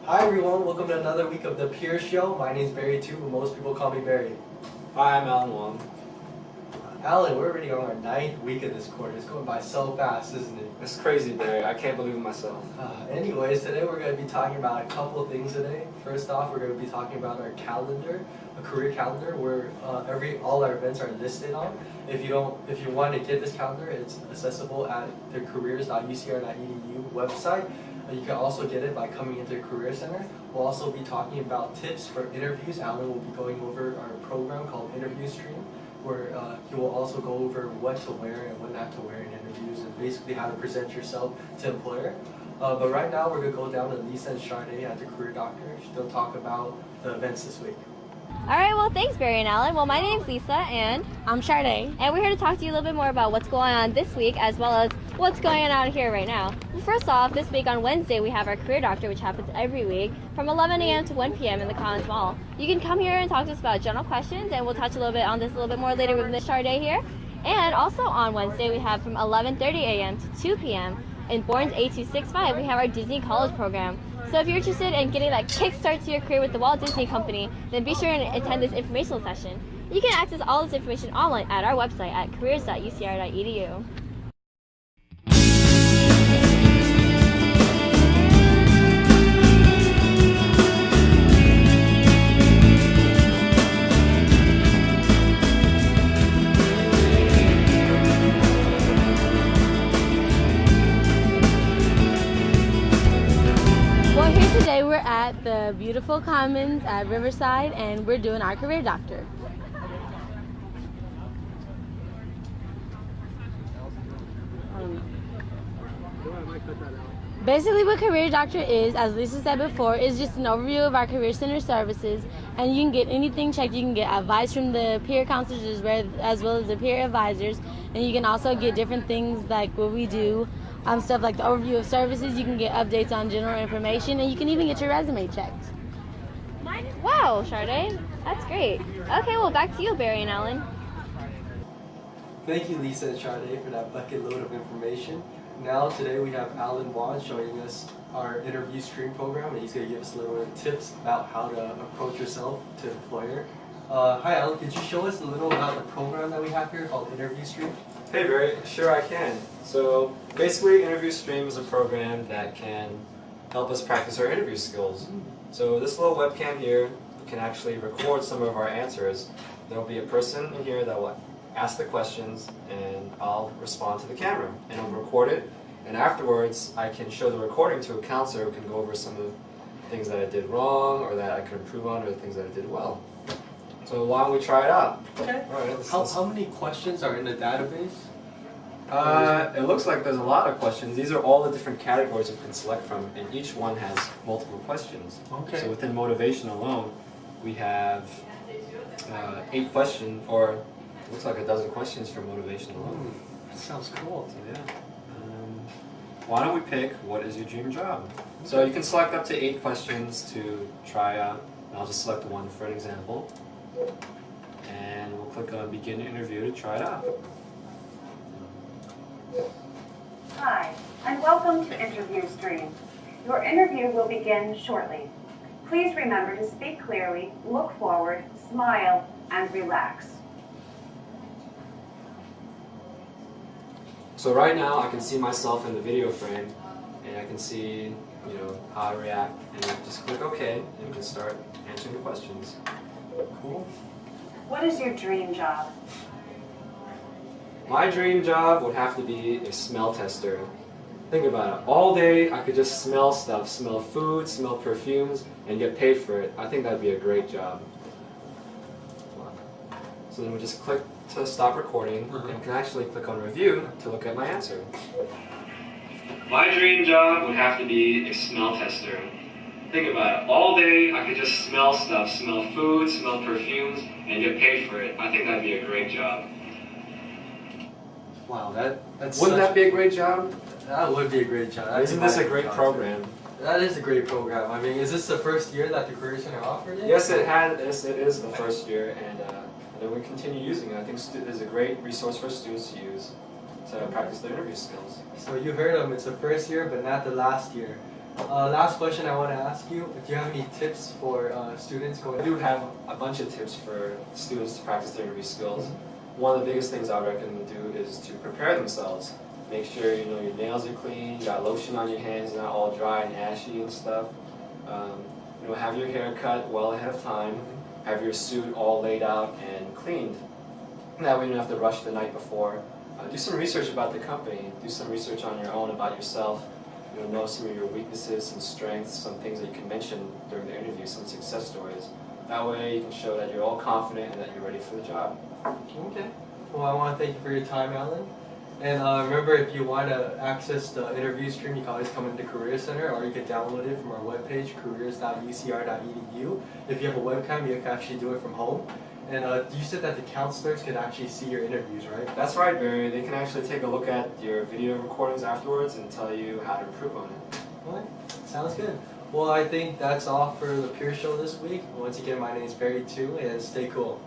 Hi everyone, welcome to another week of the Peer Show. My name is Barry too, but most people call me Barry. Hi, I'm Alan Wong. Alan, we're already on our 9th week of this quarter. It's going by so fast, isn't it? It's crazy, Barry. I can't believe it myself. Anyways, today we're going to be talking about a couple of things today. First off, we're going to be talking about our calendar, a career calendar where all our events are listed on. If you want to get this calendar, it's accessible at the careers.ucr.edu website. You can also get it by coming into the Career Center. We'll also be talking about tips for interviews. Alan will be going over our program called interviewstream, where he will also go over what to wear and what not to wear in interviews and basically how to present yourself to employer. But right now we're going to go down to Lisa and Sade at the Career Doctor. They'll talk about the events this week. Alright, well thanks Barry and Alan. Well, my name's Lisa and I'm Sade. And we're here to talk to you a little bit more about what's going on this week as well as what's going on out here right now. Well, first off, this week on Wednesday we have our Career Doctor, which happens every week from 11 a.m. to 1 p.m. in the Collins Mall. You can come here and talk to us about general questions, and we'll touch a little bit on this a little bit more later with Ms. Sade here. And also on Wednesday we have from 11:30 a.m. to 2 p.m. in Bourne's 8265 we have our Disney College program. So if you're interested in getting that kickstart to your career with the Walt Disney Company, then be sure and attend this informational session. You can access all this information online at our website at careers.ucr.edu. Today we're at the beautiful Commons at Riverside and we're doing our Career Doctor. Basically what Career Doctor is, as Lisa said before, is just an overview of our Career Center services, and you can get anything checked. You can get advice from the peer counselors as well as the peer advisors, and you can also get different things like what we do. Stuff like the overview of services. You can get updates on general information, and you can even get your resume checked. Wow, Sade, that's great. Okay, well back to you, Barry and Alan. Thank you, Lisa and Sade, for that bucket load of information. Now today we have Alan Wan showing us our interview stream program, and he's going to give us a little tips about how to approach yourself to employer. Hi Alan, could you show us a little about the program that we have here called Interview Stream? Hey Barry, sure I can. So basically InterviewStream is a program that can help us practice our interview skills. So this little webcam here can actually record some of our answers. There will be a person in here that will ask the questions and I'll respond to the camera and I'll record it, and afterwards I can show the recording to a counselor who can go over some of the things that I did wrong or that I could improve on, or the things that I did well. So why don't we try it out? Okay. All right, How many questions are in the database? It looks like there's a lot of questions. These are all the different categories you can select from, and each one has multiple questions. Okay. So within motivation alone, we have 8 questions, or it looks like a dozen questions for motivation alone. That sounds cool. So yeah. Why don't we pick what is your dream job? So you can select up to 8 questions to try out. And I'll just select one for an example. And we'll click on begin interview to try it out. Hi, and welcome to InterviewStream. Your interview will begin shortly. Please remember to speak clearly, look forward, smile, and relax. So right now I can see myself in the video frame, and I can see, how I react, and just click OK, and we can start answering the questions. Cool. What is your dream job? My dream job would have to be a smell tester. Think about it. All day I could just smell stuff, smell food, smell perfumes, and get paid for it. I think that'd be a great job. So then we just click to stop recording, and we can actually click on review to look at my answer. My dream job would have to be a smell tester. Think about it. All day I could just smell stuff, smell food, smell perfumes, and get paid for it. I think that'd be a great job. Wow, that's Wouldn't that be a great job? That would be a great job. Isn't this a great program? That is a great program. I mean, is this the first year that the Career Center offered it? Yes, it is the first year, and we continue using it. I think it's a great resource for students to use to practice their interview skills. So you heard him, it's the first year, but not the last year. Last question I want to ask you, do you have any tips for students going? I do have a bunch of tips for students to practice their interview skills. One of the biggest things I would recommend to do is to prepare themselves. Make sure your nails are clean, you got lotion on your hands, not all dry and ashy and stuff. Have your hair cut well ahead of time. Have your suit all laid out and cleaned. That way you don't have to rush the night before. Do some research about the company. Do some research on your own about yourself. Know some of your weaknesses and strengths, some things that you can mention during the interview, some success stories. That way you can show that you're all confident and that you're ready for the job. Okay. Well, I want to thank you for your time, Alan. And remember, if you want to access the interview stream, you can always come into Career Center, or you can download it from our webpage, careers.ucr.edu. If you have a webcam, you can actually do it from home. And you said that the counselors could actually see your interviews, right? That's right, Barry. They can actually take a look at your video recordings afterwards and tell you how to improve on it. Okay. Sounds good. Well, I think that's all for the Peer Show this week. Once again, my name is Barry too, and stay cool.